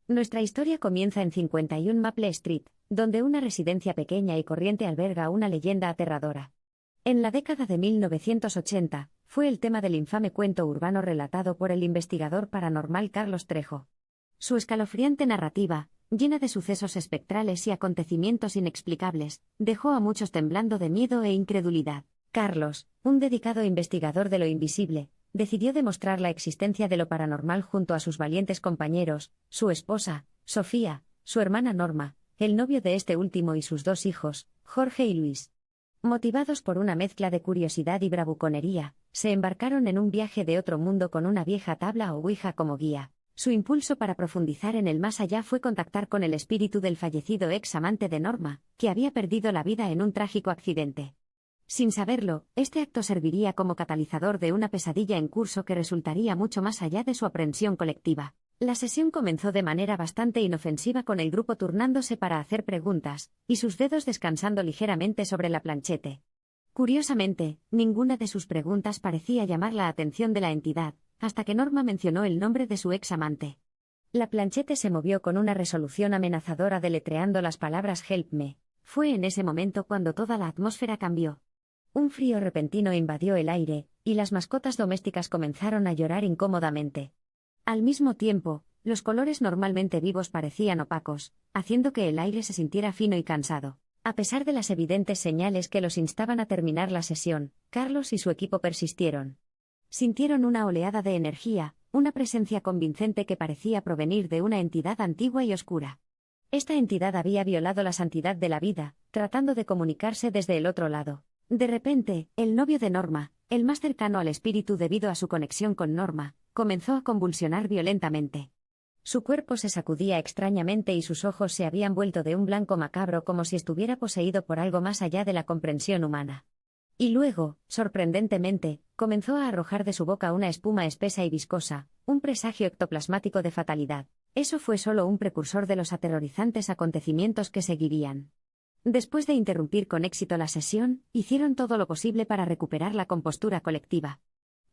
Nuestra historia comienza en 51 Maple Street, donde una residencia pequeña y corriente alberga una leyenda aterradora. En la década de 1980, fue el tema del infame cuento urbano relatado por el investigador paranormal Carlos Trejo. Su escalofriante narrativa, llena de sucesos espectrales y acontecimientos inexplicables, dejó a muchos temblando de miedo e incredulidad. Carlos, un dedicado investigador de lo invisible, decidió demostrar la existencia de lo paranormal junto a sus valientes compañeros, su esposa, Sofía, su hermana Norma, el novio de este último y sus dos hijos, Jorge y Luis. Motivados por una mezcla de curiosidad y bravuconería, se embarcaron en un viaje de otro mundo con una vieja tabla o ouija como guía. Su impulso para profundizar en el más allá fue contactar con el espíritu del fallecido ex amante de Norma, que había perdido la vida en un trágico accidente. Sin saberlo, este acto serviría como catalizador de una pesadilla en curso que resultaría mucho más allá de su aprensión colectiva. La sesión comenzó de manera bastante inofensiva con el grupo turnándose para hacer preguntas, y sus dedos descansando ligeramente sobre la planchete. Curiosamente, ninguna de sus preguntas parecía llamar la atención de la entidad, hasta que Norma mencionó el nombre de su ex amante. La planchete se movió con una resolución amenazadora deletreando las palabras Help me. Fue en ese momento cuando toda la atmósfera cambió. Un frío repentino invadió el aire, y las mascotas domésticas comenzaron a llorar incómodamente. Al mismo tiempo, los colores normalmente vivos parecían opacos, haciendo que el aire se sintiera fino y cansado. A pesar de las evidentes señales que los instaban a terminar la sesión, Carlos y su equipo persistieron. Sintieron una oleada de energía, una presencia convincente que parecía provenir de una entidad antigua y oscura. Esta entidad había violado la santidad de la vida, tratando de comunicarse desde el otro lado. De repente, el novio de Norma, el más cercano al espíritu debido a su conexión con Norma, comenzó a convulsionar violentamente. Su cuerpo se sacudía extrañamente y sus ojos se habían vuelto de un blanco macabro como si estuviera poseído por algo más allá de la comprensión humana. Y luego, sorprendentemente, comenzó a arrojar de su boca una espuma espesa y viscosa, un presagio ectoplasmático de fatalidad. Eso fue solo un precursor de los aterrorizantes acontecimientos que seguirían. Después de interrumpir con éxito la sesión, hicieron todo lo posible para recuperar la compostura colectiva.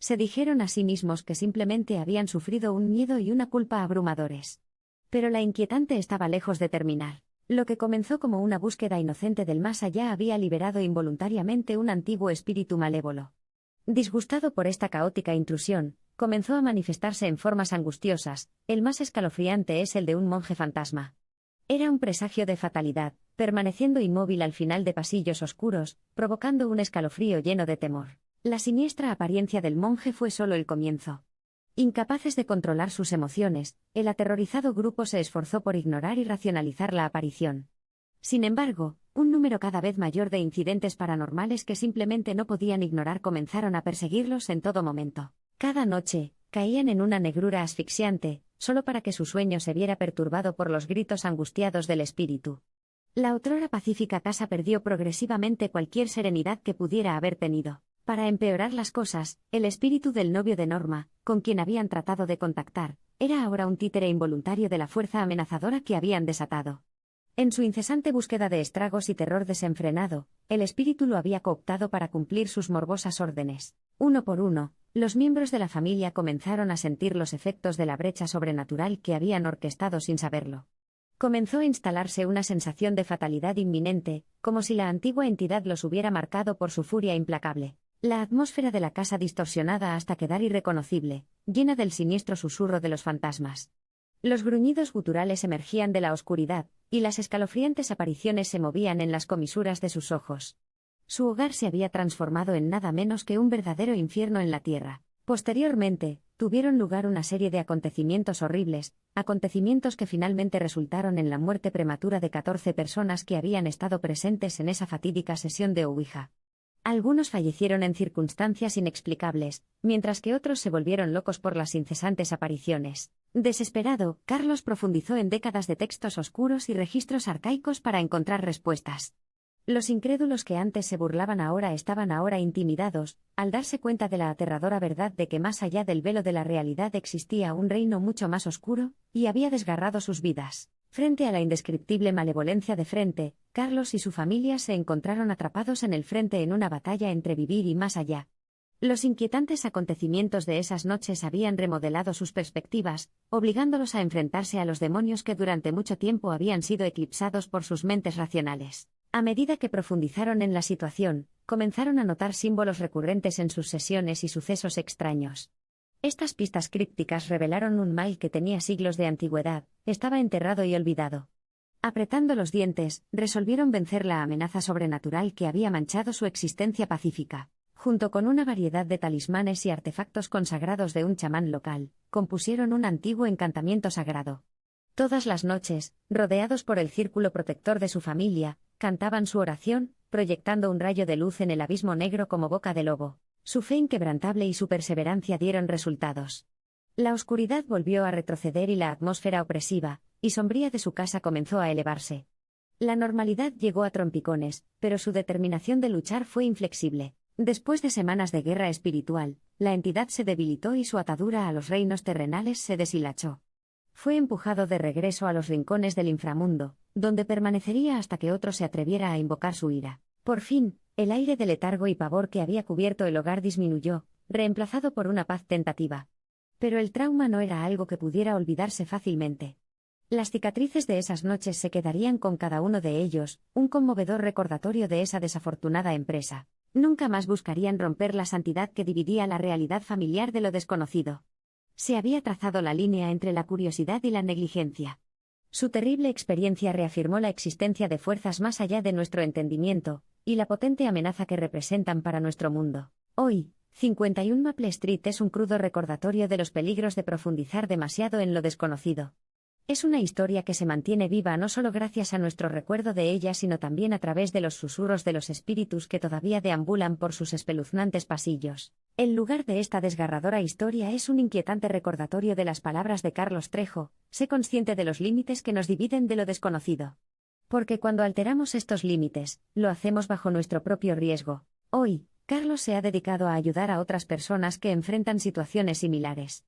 Se dijeron a sí mismos que simplemente habían sufrido un miedo y una culpa abrumadores. Pero la inquietante estaba lejos de terminar. Lo que comenzó como una búsqueda inocente del más allá había liberado involuntariamente un antiguo espíritu malévolo. Disgustado por esta caótica intrusión, comenzó a manifestarse en formas angustiosas. El más escalofriante es el de un monje fantasma. Era un presagio de fatalidad, permaneciendo inmóvil al final de pasillos oscuros, provocando un escalofrío lleno de temor. La siniestra apariencia del monje fue solo el comienzo. Incapaces de controlar sus emociones, el aterrorizado grupo se esforzó por ignorar y racionalizar la aparición. Sin embargo, un número cada vez mayor de incidentes paranormales que simplemente no podían ignorar comenzaron a perseguirlos en todo momento. Cada noche, caían en una negrura asfixiante, solo para que su sueño se viera perturbado por los gritos angustiados del espíritu. La otrora pacífica casa perdió progresivamente cualquier serenidad que pudiera haber tenido. Para empeorar las cosas, el espíritu del novio de Norma, con quien habían tratado de contactar, era ahora un títere involuntario de la fuerza amenazadora que habían desatado. En su incesante búsqueda de estragos y terror desenfrenado, el espíritu lo había cooptado para cumplir sus morbosas órdenes. Uno por uno, los miembros de la familia comenzaron a sentir los efectos de la brecha sobrenatural que habían orquestado sin saberlo. Comenzó a instalarse una sensación de fatalidad inminente, como si la antigua entidad los hubiera marcado por su furia implacable. La atmósfera de la casa distorsionada hasta quedar irreconocible, llena del siniestro susurro de los fantasmas. Los gruñidos guturales emergían de la oscuridad, y las escalofriantes apariciones se movían en las comisuras de sus ojos. Su hogar se había transformado en nada menos que un verdadero infierno en la tierra. Posteriormente, tuvieron lugar una serie de acontecimientos horribles, acontecimientos que finalmente resultaron en la muerte prematura de 14 personas que habían estado presentes en esa fatídica sesión de ouija. Algunos fallecieron en circunstancias inexplicables, mientras que otros se volvieron locos por las incesantes apariciones. Desesperado, Carlos profundizó en décadas de textos oscuros y registros arcaicos para encontrar respuestas. Los incrédulos que antes se burlaban estaban ahora intimidados, al darse cuenta de la aterradora verdad de que más allá del velo de la realidad existía un reino mucho más oscuro, y había desgarrado sus vidas. Frente a la indescriptible malevolencia de frente, Carlos y su familia se encontraron atrapados en el frente en una batalla entre vivir y más allá. Los inquietantes acontecimientos de esas noches habían remodelado sus perspectivas, obligándolos a enfrentarse a los demonios que durante mucho tiempo habían sido eclipsados por sus mentes racionales. A medida que profundizaron en la situación, comenzaron a notar símbolos recurrentes en sus sesiones y sucesos extraños. Estas pistas crípticas revelaron un mal que tenía siglos de antigüedad, estaba enterrado y olvidado. Apretando los dientes, resolvieron vencer la amenaza sobrenatural que había manchado su existencia pacífica. Junto con una variedad de talismanes y artefactos consagrados de un chamán local, compusieron un antiguo encantamiento sagrado. Todas las noches, rodeados por el círculo protector de su familia, cantaban su oración, proyectando un rayo de luz en el abismo negro como boca de lobo. Su fe inquebrantable y su perseverancia dieron resultados. La oscuridad volvió a retroceder y la atmósfera opresiva y sombría de su casa comenzó a elevarse. La normalidad llegó a trompicones, pero su determinación de luchar fue inflexible. Después de semanas de guerra espiritual, la entidad se debilitó y su atadura a los reinos terrenales se deshilachó. Fue empujado de regreso a los rincones del inframundo, donde permanecería hasta que otro se atreviera a invocar su ira. Por fin, el aire de letargo y pavor que había cubierto el hogar disminuyó, reemplazado por una paz tentativa. Pero el trauma no era algo que pudiera olvidarse fácilmente. Las cicatrices de esas noches se quedarían con cada uno de ellos, un conmovedor recordatorio de esa desafortunada empresa. Nunca más buscarían romper la santidad que dividía la realidad familiar de lo desconocido. Se había trazado la línea entre la curiosidad y la negligencia. Su terrible experiencia reafirmó la existencia de fuerzas más allá de nuestro entendimiento, y la potente amenaza que representan para nuestro mundo. Hoy, 51 Maple Street es un crudo recordatorio de los peligros de profundizar demasiado en lo desconocido. Es una historia que se mantiene viva no solo gracias a nuestro recuerdo de ella, sino también a través de los susurros de los espíritus que todavía deambulan por sus espeluznantes pasillos. El lugar de esta desgarradora historia es un inquietante recordatorio de las palabras de Carlos Trejo: sé consciente de los límites que nos dividen de lo desconocido. Porque cuando alteramos estos límites, lo hacemos bajo nuestro propio riesgo. Hoy, Carlos se ha dedicado a ayudar a otras personas que enfrentan situaciones similares.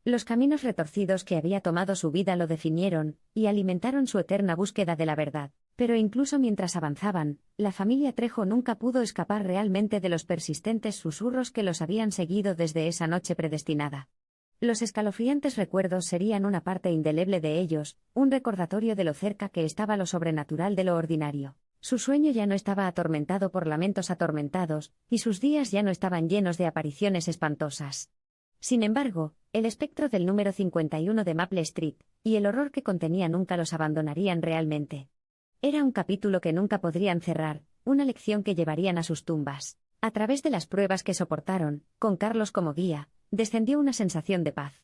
Los caminos retorcidos que había tomado su vida lo definieron, y alimentaron su eterna búsqueda de la verdad. Pero incluso mientras avanzaban, la familia Trejo nunca pudo escapar realmente de los persistentes susurros que los habían seguido desde esa noche predestinada. Los escalofriantes recuerdos serían una parte indeleble de ellos, un recordatorio de lo cerca que estaba lo sobrenatural de lo ordinario. Su sueño ya no estaba atormentado por lamentos atormentados, y sus días ya no estaban llenos de apariciones espantosas. Sin embargo, el espectro del número 51 de Maple Street, y el horror que contenía nunca los abandonarían realmente. Era un capítulo que nunca podrían cerrar, una lección que llevarían a sus tumbas. A través de las pruebas que soportaron, con Carlos como guía, descendió una sensación de paz.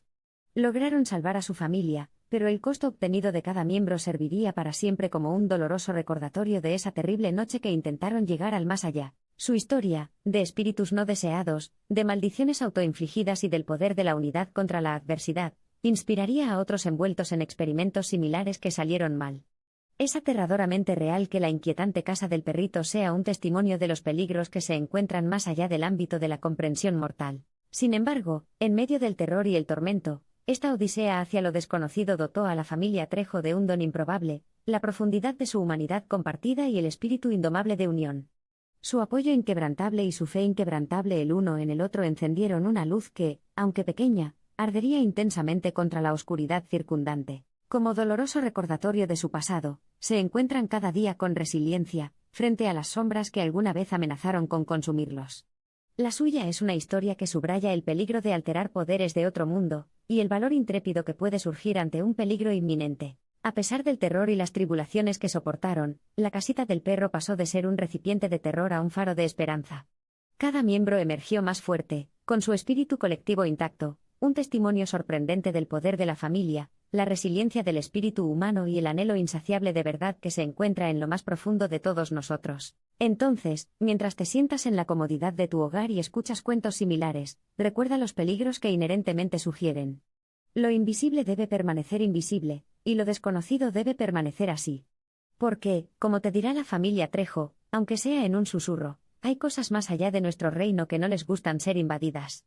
Lograron salvar a su familia, pero el costo obtenido de cada miembro serviría para siempre como un doloroso recordatorio de esa terrible noche que intentaron llegar al más allá. Su historia, de espíritus no deseados, de maldiciones autoinfligidas y del poder de la unidad contra la adversidad, inspiraría a otros envueltos en experimentos similares que salieron mal. Es aterradoramente real que la inquietante casa del perrito sea un testimonio de los peligros que se encuentran más allá del ámbito de la comprensión mortal. Sin embargo, en medio del terror y el tormento, esta odisea hacia lo desconocido dotó a la familia Trejo de un don improbable, la profundidad de su humanidad compartida y el espíritu indomable de unión. Su apoyo inquebrantable y su fe inquebrantable el uno en el otro encendieron una luz que, aunque pequeña, ardería intensamente contra la oscuridad circundante. Como doloroso recordatorio de su pasado, se encuentran cada día con resiliencia, frente a las sombras que alguna vez amenazaron con consumirlos. La suya es una historia que subraya el peligro de alterar poderes de otro mundo, y el valor intrépido que puede surgir ante un peligro inminente. A pesar del terror y las tribulaciones que soportaron, la casita del perro pasó de ser un recipiente de terror a un faro de esperanza. Cada miembro emergió más fuerte, con su espíritu colectivo intacto, un testimonio sorprendente del poder de la familia, la resiliencia del espíritu humano y el anhelo insaciable de verdad que se encuentra en lo más profundo de todos nosotros. Entonces, mientras te sientas en la comodidad de tu hogar y escuchas cuentos similares, recuerda los peligros que inherentemente sugieren. Lo invisible debe permanecer invisible, y lo desconocido debe permanecer así. Porque, como te dirá la familia Trejo, aunque sea en un susurro, hay cosas más allá de nuestro reino que no les gustan ser invadidas.